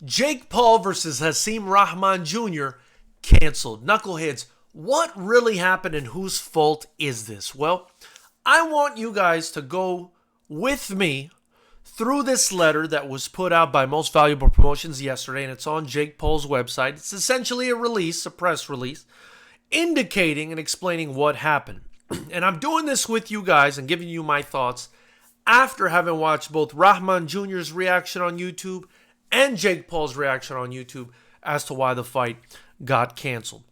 Jake Paul versus Hasim Rahman Jr. canceled. Knuckleheads, what really happened and whose fault is this? Well, I want you guys to go with me through this letter that was put out by Most Valuable Promotions yesterday, and it's on Jake Paul's website. It's essentially a release, a press release, indicating and explaining what happened. And I'm doing this with you guys and giving you my thoughts after having watched both Rahman Jr.'s reaction on YouTube and Jake Paul's reaction on YouTube as to why the fight got canceled.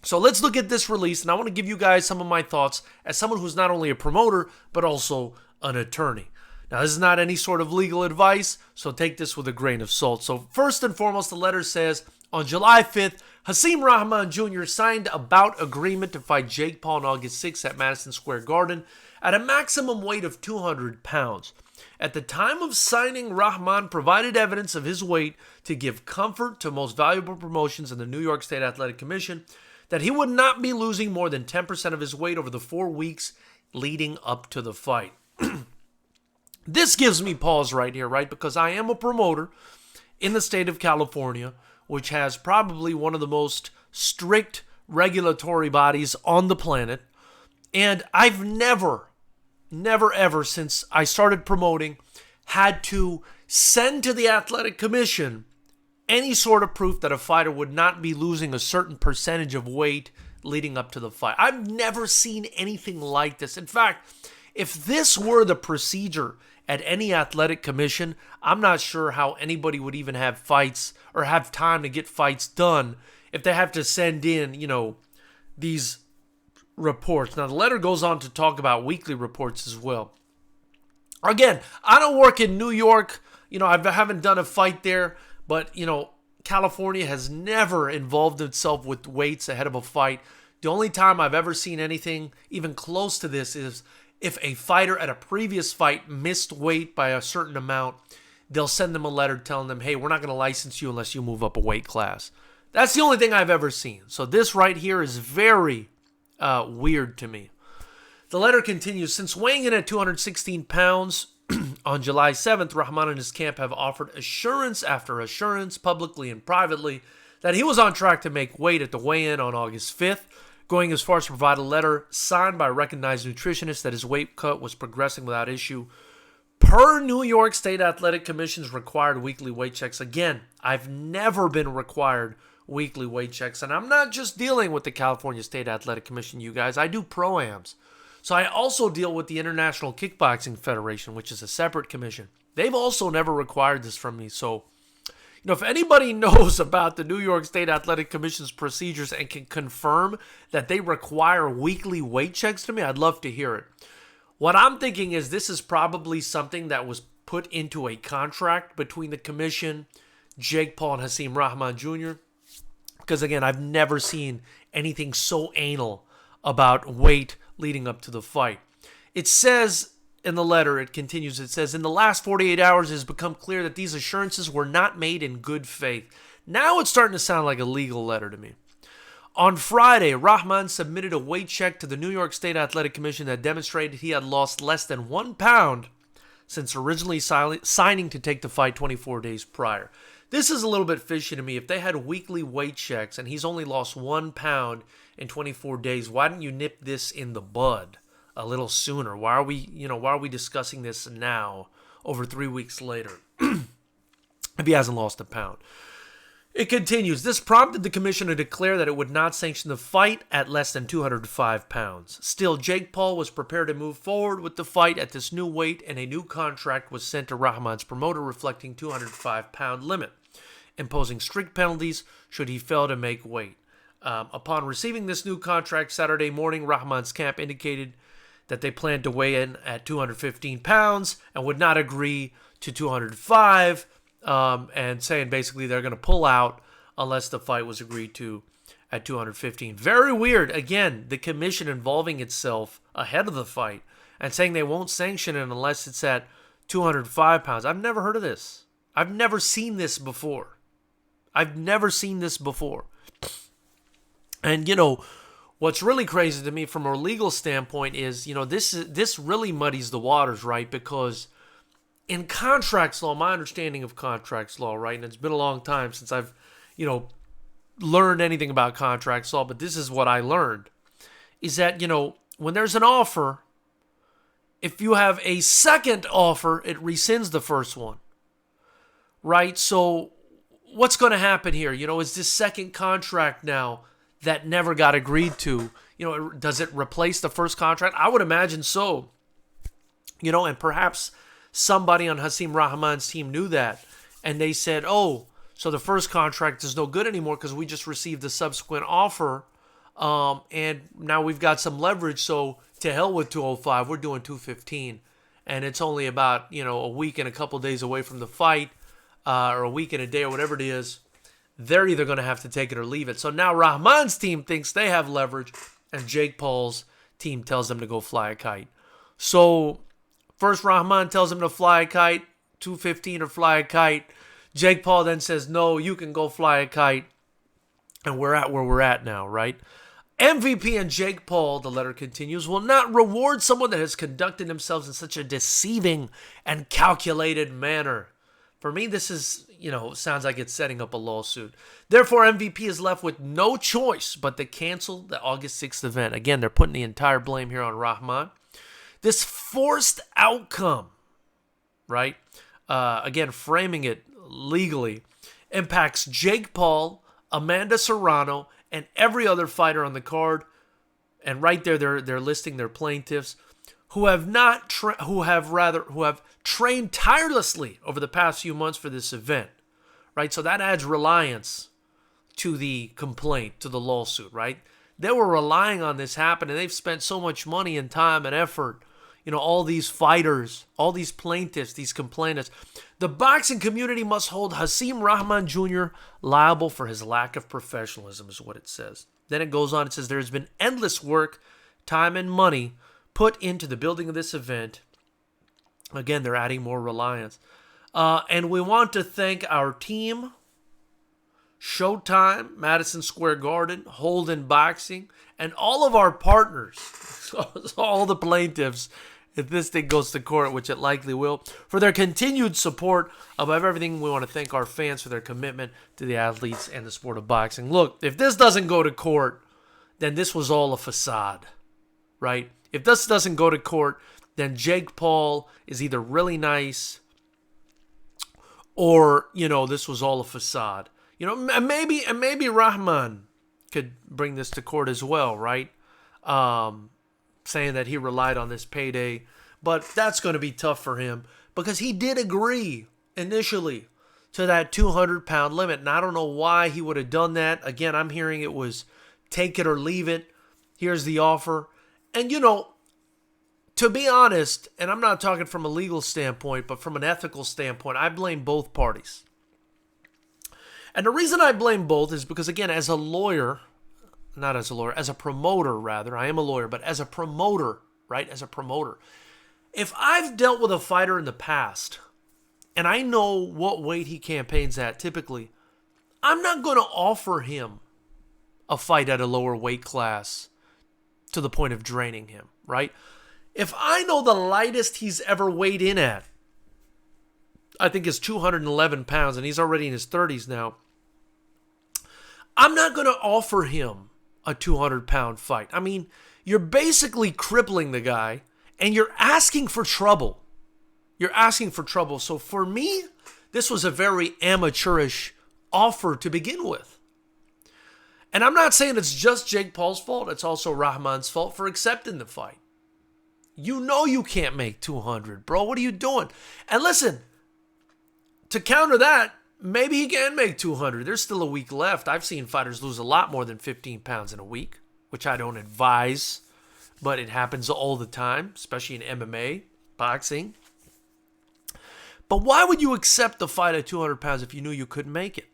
So let's look at this release, and I want to give you guys some of my thoughts as someone who's not only a promoter, but also an attorney. Now, this is not any sort of legal advice, so take this with a grain of salt. So first and foremost, the letter says, on July 5th, Hasim Rahman Jr. signed a bout agreement to fight Jake Paul on August 6th at Madison Square Garden at a maximum weight of 200 pounds. At the time of signing, Rahman provided evidence of his weight to give comfort to Most Valuable Promotions and the New York State Athletic Commission that he would not be losing more than 10% of his weight over the 4 weeks leading up to the fight. This gives me pause right here, right? Because I am a promoter in the state of California, which has probably one of the most strict regulatory bodies on the planet. And I've never ever since I started promoting had to send to the athletic commission any sort of proof that a fighter would not be losing a certain percentage of weight leading up to the fight. I've never seen anything like this. In fact, if this were the procedure at any athletic commission, I'm not sure how anybody would even have fights or have time to get fights done if they have to send in, these reports. Now, the letter goes on to talk about weekly reports as well. Again, I don't work in New York. I haven't done a fight there, but, California has never involved itself with weights ahead of a fight. The only time I've ever seen anything even close to this is if a fighter at a previous fight missed weight by a certain amount, they'll send them a letter telling them, hey, we're not going to license you unless you move up a weight class. That's the only thing I've ever seen. So this right here is very weird to me. The letter continues, since weighing in at 216 pounds on July 7th, Rahman and his camp have offered assurance after assurance, publicly and privately, that he was on track to make weight at the weigh-in on August 5th, going as far as to provide a letter signed by a recognized nutritionist that his weight cut was progressing without issue. Per New York State Athletic Commission's required weekly weight checks. Again, I've never been required weekly weight checks, and I'm not just dealing with the California State Athletic Commission, you guys. I do pro-ams. So I also deal with the International Kickboxing Federation, which is a separate commission. They've also never required this from me. So, if anybody knows about the New York State Athletic Commission's procedures and can confirm that they require weekly weight checks to me, I'd love to hear it. What I'm thinking is this is probably something that was put into a contract between the commission, Jake Paul, and Hasim Rahman Jr. Because, again, I've never seen anything so anal about weight leading up to the fight. It says in the letter, it continues, it says, in the last 48 hours, it has become clear that these assurances were not made in good faith. Now it's starting to sound like a legal letter to me. On Friday, Rahman submitted a weight check to the New York State Athletic Commission that demonstrated he had lost less than 1 pound since originally signing to take the fight 24 days prior. This is a little bit fishy to me. If they had weekly weight checks and he's only lost 1 pound in 24 days, why didn't you nip this in the bud a little sooner? Why are we discussing this now, over 3 weeks later, if he hasn't lost a pound? It continues. This prompted the commission to declare that it would not sanction the fight at less than 205 pounds. Still, Jake Paul was prepared to move forward with the fight at this new weight, and a new contract was sent to Rahman's promoter reflecting 205-pound limit, imposing strict penalties should he fail to make weight. Upon receiving this new contract Saturday morning, Rahman's camp indicated that they planned to weigh in at 215 pounds and would not agree to 205, and saying basically they're going to pull out unless the fight was agreed to at 215. Very weird. Again, the commission involving itself ahead of the fight and saying they won't sanction it unless it's at 205 pounds. I've never heard of this. I've never seen this before. And, what's really crazy to me from a legal standpoint is, this really muddies the waters, right? Because in contracts law, my understanding of contracts law, right, and it's been a long time since I've, learned anything about contracts law, but this is what I learned, is that, when there's an offer, if you have a second offer, it rescinds the first one, right? So what's going to happen here? Is this second contract now that never got agreed to, does it replace the first contract? I would imagine so, and perhaps somebody on Hasim Rahman's team knew that, and they said, oh, so the first contract is no good anymore because we just received a subsequent offer, and now we've got some leverage, so to hell with 205, we're doing 215, and it's only about, a week and a couple days away from the fight, or a week and a day or whatever it is. They're either going to have to take it or leave it. So now Rahman's team thinks they have leverage, and Jake Paul's team tells them to go fly a kite. So first Rahman tells him to fly a kite, 215 or fly a kite. Jake Paul then says, no, you can go fly a kite. And we're at where we're at now, right? MVP and Jake Paul, the letter continues, will not reward someone that has conducted themselves in such a deceiving and calculated manner. For me, this is, sounds like it's setting up a lawsuit. Therefore, MVP is left with no choice but to cancel the August 6th event. Again, they're putting the entire blame here on Rahman. This forced outcome, right? Again, framing it legally, impacts Jake Paul, Amanda Serrano, and every other fighter on the card. And right there, they're listing their plaintiffs who have trained tirelessly over the past few months for this event, right? So that adds reliance to the complaint, to the lawsuit, right? They were relying on this happening. They've spent so much money and time and effort. All these fighters, all these plaintiffs, these complainants. The boxing community must hold Hasim Rahman Jr. liable for his lack of professionalism, is what it says. Then it goes on, it says, there has been endless work, time, and money put into the building of this event. Again, they're adding more reliance. And we want to thank our team, Showtime, Madison Square Garden, Holden Boxing, and all of our partners, all the plaintiffs, if this thing goes to court, which it likely will, for their continued support. Above everything, we want to thank our fans for their commitment to the athletes and the sport of boxing. Look, if this doesn't go to court, then this was all a facade, right? If this doesn't go to court, then Jake Paul is either really nice or, this was all a facade. Maybe Rahman could bring this to court as well, right? Saying that he relied on this payday. But that's going to be tough for him because he did agree initially to that 200-pound limit. And I don't know why he would have done that. Again, I'm hearing it was take it or leave it. Here's the offer. And, to be honest, and I'm not talking from a legal standpoint, but from an ethical standpoint, I blame both parties. And the reason I blame both is because, again, as a lawyer, not as a lawyer, as a promoter, rather. I am a lawyer, but as a promoter, right? As a promoter. If I've dealt with a fighter in the past, and I know what weight he campaigns at typically, I'm not going to offer him a fight at a lower weight class to the point of draining him, right? If I know the lightest he's ever weighed in at, I think is 211 pounds, and he's already in his 30s now, I'm not going to offer him a 200-pound fight. I mean, you're basically crippling the guy, and you're asking for trouble. You're asking for trouble. So for me, this was a very amateurish offer to begin with. And I'm not saying it's just Jake Paul's fault. It's also Rahman's fault for accepting the fight. You know you can't make 200, bro. What are you doing? And listen, to counter that, maybe he can make 200. There's still a week left. I've seen fighters lose a lot more than 15 pounds in a week, which I don't advise, but it happens all the time, especially in MMA, boxing. But why would you accept the fight at 200 pounds if you knew you couldn't make it?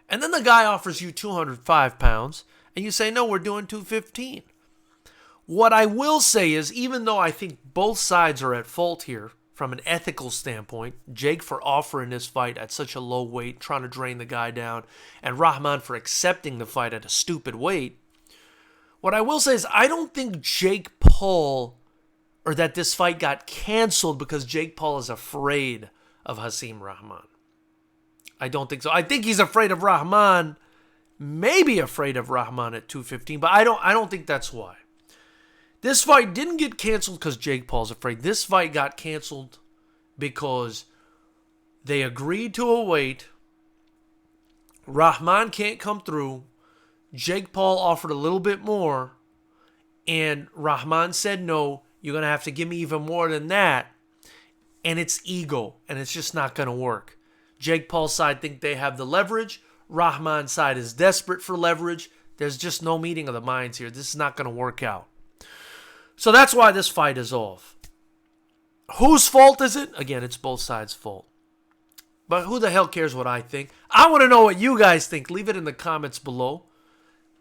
And then the guy offers you 205 pounds, and you say, no, we're doing 215. What I will say is, even though I think both sides are at fault here, from an ethical standpoint, Jake for offering this fight at such a low weight, trying to drain the guy down, and Rahman for accepting the fight at a stupid weight, what I will say is I don't think that this fight got canceled because Jake Paul is afraid of Hasim Rahman. I don't think so. I think he's afraid of Rahman, maybe afraid of Rahman at 215, but I don't think that's why. This fight didn't get canceled because Jake Paul's afraid. This fight got canceled because they agreed to a weight. Rahman can't come through. Jake Paul offered a little bit more, and Rahman said, no, you're going to have to give me even more than that. And it's ego, and it's just not going to work. Jake Paul's side think they have the leverage. Rahman's side is desperate for leverage. There's just no meeting of the minds here. This is not going to work out. So that's why this fight is off. Whose fault is it? Again, it's both sides' fault. But who the hell cares what I think? I want to know what you guys think. Leave it in the comments below.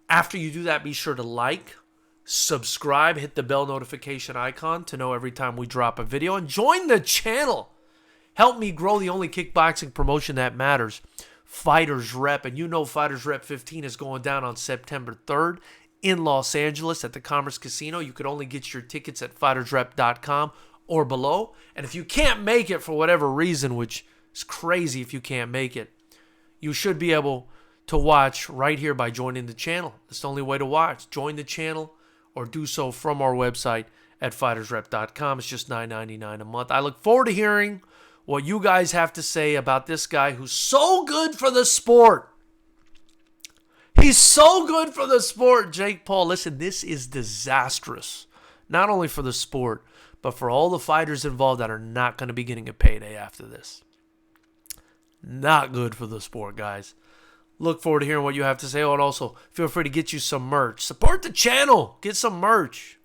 After you do that, be sure to like, subscribe, hit the bell notification icon to know every time we drop a video, and join the channel. Help me grow the only kickboxing promotion that matters, FightersRep. And you know FightersRep 15 is going down on September 3rd in Los Angeles at the Commerce Casino. You could only get your tickets at FightersRep.com or below. And if you can't make it for whatever reason, which is crazy if you can't make it, you should be able to watch right here by joining the channel. That's the only way to watch. Join the channel or do so from our website at FightersRep.com. It's just $9.99 a month. I look forward to hearing what you guys have to say about this guy who's so good for the sport. He's so good for the sport, Jake Paul. Listen, this is disastrous. Not only for the sport, but for all the fighters involved that are not going to be getting a payday after this. Not good for the sport, guys. Look forward to hearing what you have to say. Oh, and also, feel free to get you some merch. Support the channel. Get some merch.